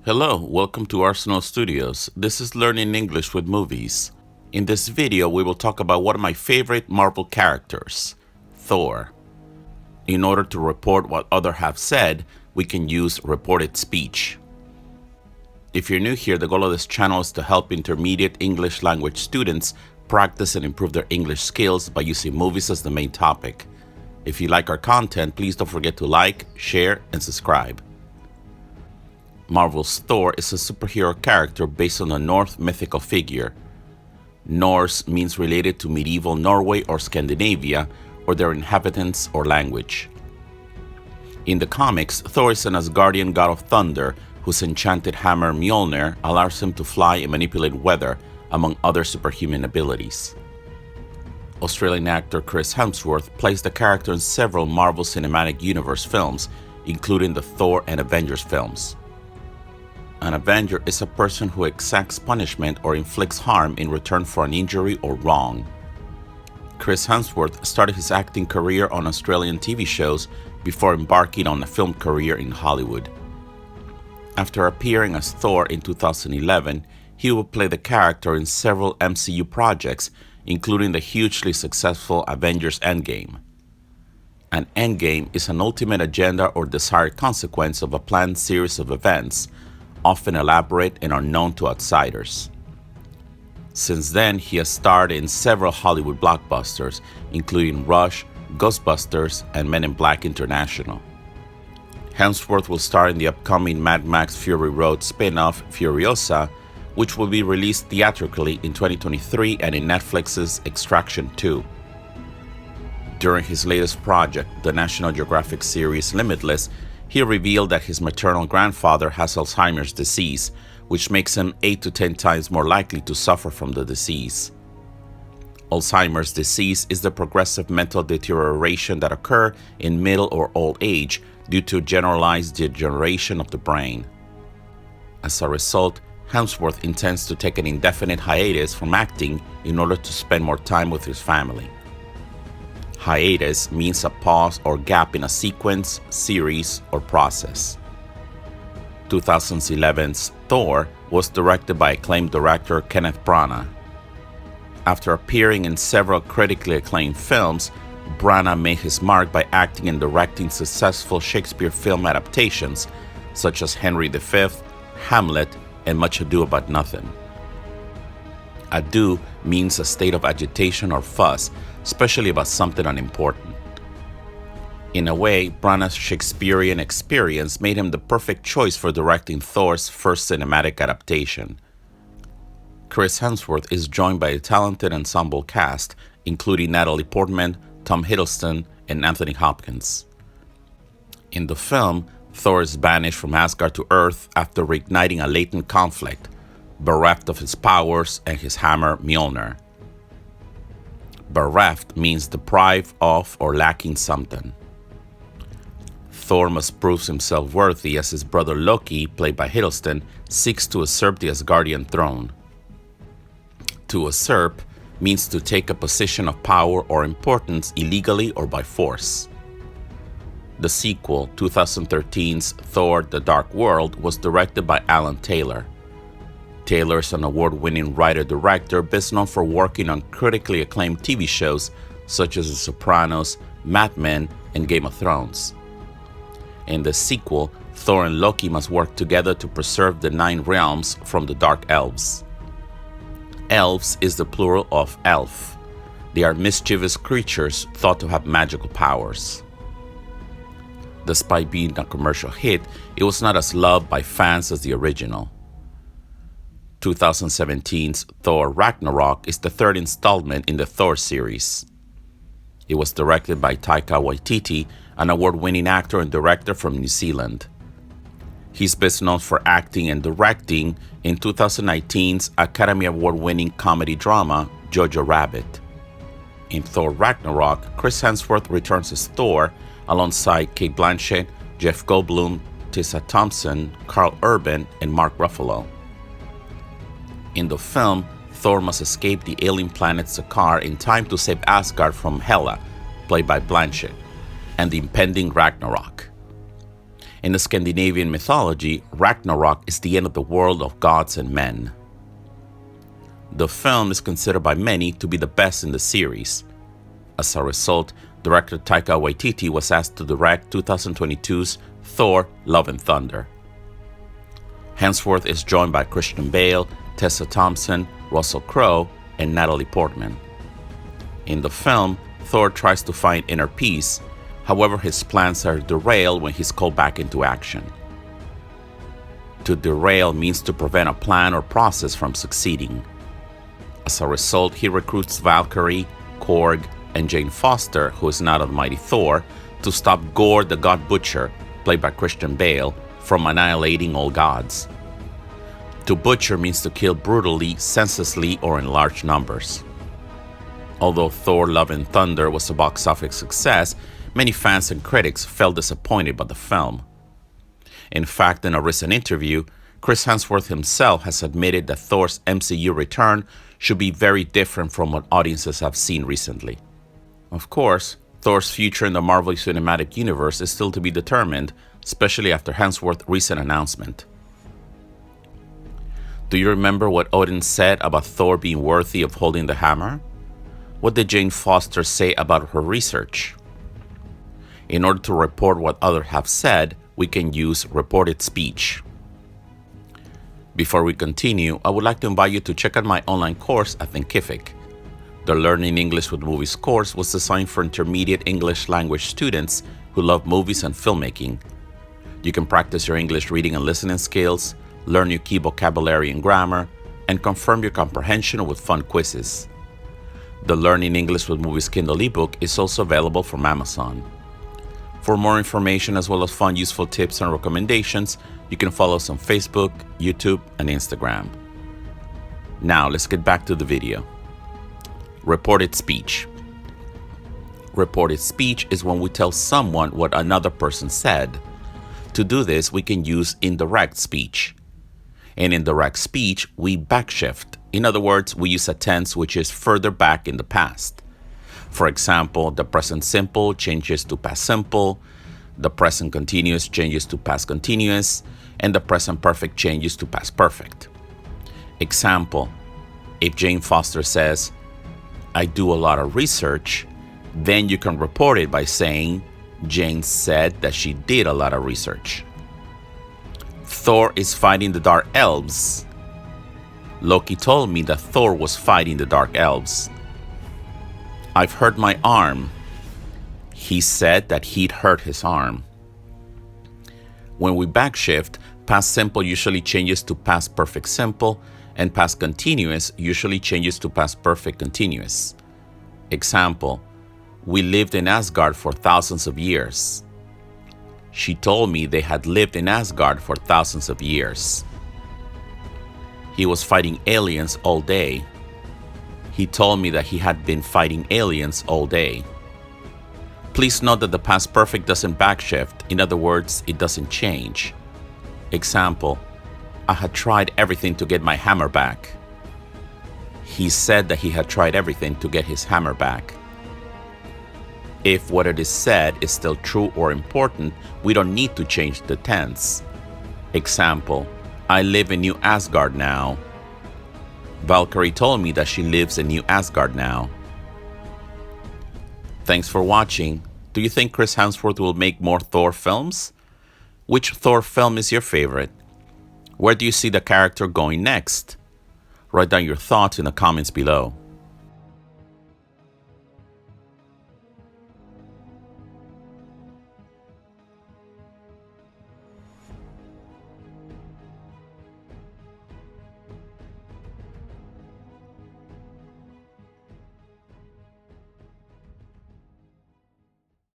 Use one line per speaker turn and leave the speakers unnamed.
Hello, welcome to Arsenal Studios. This is Learning English with Movies. In this video, we will talk about one of my favorite Marvel characters, Thor. In order to report what others have said, we can use reported speech. If you're new here, the goal of this channel is to help intermediate English language students practice and improve their English skills by using movies as the main topic. If you like our content, please don't forget to like, share, and subscribe. Marvel's Thor is a superhero character based on a Norse mythical figure. Norse means related to medieval Norway or Scandinavia, or their inhabitants or language. In the comics, Thor is an Asgardian god of thunder whose enchanted hammer Mjolnir allows him to fly and manipulate weather, among other superhuman abilities. Australian actor Chris Hemsworth plays the character in several Marvel Cinematic Universe films, including the Thor and Avengers films. An Avenger is a person who exacts punishment or inflicts harm in return for an injury or wrong. Chris Hemsworth started his acting career on Australian TV shows before embarking on a film career in Hollywood. After appearing as Thor in 2011, he would play the character in several MCU projects, including the hugely successful Avengers Endgame. An endgame is an ultimate agenda or desired consequence of a planned series of events, often elaborate and unknown to outsiders. Since then, he has starred in several Hollywood blockbusters, including Rush, Ghostbusters, and Men in Black International. Hemsworth will star in the upcoming Mad Max Fury Road spin-off Furiosa, which will be released theatrically in 2023 and in Netflix's Extraction 2. During his latest project, the National Geographic series Limitless, he revealed that his maternal grandfather has Alzheimer's disease, which makes him 8 to 10 times more likely to suffer from the disease. Alzheimer's disease is the progressive mental deterioration that occurs in middle or old age due to generalized degeneration of the brain. As a result, Hemsworth intends to take an indefinite hiatus from acting in order to spend more time with his family. Hiatus means a pause or gap in a sequence, series, or process. 2011's Thor was directed by acclaimed director Kenneth Branagh. After appearing in several critically acclaimed films, Branagh made his mark by acting and directing successful Shakespeare film adaptations such as Henry V, Hamlet, and Much Ado About Nothing. Ado means a state of agitation or fuss, especially about something unimportant. In a way, Branagh's Shakespearean experience made him the perfect choice for directing Thor's first cinematic adaptation. Chris Hemsworth is joined by a talented ensemble cast, including Natalie Portman, Tom Hiddleston, and Anthony Hopkins. In the film, Thor is banished from Asgard to Earth after reigniting a latent conflict, bereft of his powers and his hammer Mjolnir. Bereft means deprived of or lacking something. Thor must prove himself worthy as his brother Loki, played by Hiddleston, seeks to usurp the Asgardian throne. To usurp means to take a position of power or importance illegally or by force. The sequel, 2013's Thor: The Dark World, was directed by Alan Taylor. Taylor is an award-winning writer-director best known for working on critically acclaimed TV shows such as The Sopranos, Mad Men, and Game of Thrones. In the sequel, Thor and Loki must work together to preserve the 9 realms from the Dark Elves. Elves is the plural of elf. They are mischievous creatures thought to have magical powers. Despite being a commercial hit, it was not as loved by fans as the original. 2017's Thor Ragnarok is the third installment in the Thor series. It was directed by Taika Waititi, an award-winning actor and director from New Zealand. He's best known for acting and directing in 2019's Academy Award-winning comedy drama Jojo Rabbit. In Thor Ragnarok, Chris Hemsworth returns as Thor alongside Cate Blanchett, Jeff Goldblum, Tessa Thompson, Carl Urban, and Mark Ruffalo. In the film, Thor must escape the alien planet Sakaar in time to save Asgard from Hela, played by Blanchett, and the impending Ragnarok. In the Scandinavian mythology, Ragnarok is the end of the world of gods and men. The film is considered by many to be the best in the series. As a result, director Taika Waititi was asked to direct 2022's Thor: Love and Thunder. Hemsworth is joined by Christian Bale, Tessa Thompson, Russell Crowe, and Natalie Portman. In the film, Thor tries to find inner peace. However, his plans are derailed when he's called back into action. To derail means to prevent a plan or process from succeeding. As a result, he recruits Valkyrie, Korg, and Jane Foster, who is not Almighty Thor, to stop Gore the God Butcher, played by Christian Bale, from annihilating all gods. To butcher means to kill brutally, senselessly, or in large numbers. Although Thor: Love and Thunder was a box office success, many fans and critics felt disappointed by the film. In fact, in a recent interview, Chris Hemsworth himself has admitted that Thor's MCU return should be very different from what audiences have seen recently. Of course, Thor's future in the Marvel Cinematic Universe is still to be determined, especially after Hemsworth's recent announcement. Do you remember what Odin said about Thor being worthy of holding the hammer? What did Jane Foster say about her research? In order to report what others have said, we can use reported speech. Before we continue, I would like to invite you to check out my online course at Thinkific. The Learning English with Movies course was designed for intermediate English language students who love movies and filmmaking. You can practice your English reading and listening skills, learn new key vocabulary and grammar, and confirm your comprehension with fun quizzes. The Learning English with Movies Kindle ebook is also available from Amazon. For more information as well as fun, useful tips and recommendations, you can follow us on Facebook, YouTube, and Instagram. Now, let's get back to the video. Reported speech. Reported speech is when we tell someone what another person said. To do this, we can use indirect speech. In indirect speech, we backshift. In other words, we use a tense which is further back in the past. For example, the present simple changes to past simple, the present continuous changes to past continuous, and the present perfect changes to past perfect. Example, if Jane Foster says, "I do a lot of research," then you can report it by saying, Jane said that she did a lot of research. Thor is fighting the Dark Elves. Loki told me that Thor was fighting the Dark Elves. I've hurt my arm. He said that he'd hurt his arm. When we backshift, past simple usually changes to past perfect simple, and past continuous usually changes to past perfect continuous. Example, we lived in Asgard for thousands of years. She told me they had lived in Asgard for thousands of years. He was fighting aliens all day. He told me that he had been fighting aliens all day. Please note that the past perfect doesn't backshift. In other words, it doesn't change. Example, I had tried everything to get my hammer back. He said that he had tried everything to get his hammer back. If what it is said is still true or important, we don't need to change the tense. Example, I live in New Asgard now. Valkyrie told me that she lives in New Asgard now. Thanks for watching. Do you think Chris Hemsworth will make more Thor films? Which Thor film is your favorite? Where do you see the character going next? Write down your thoughts in the comments below.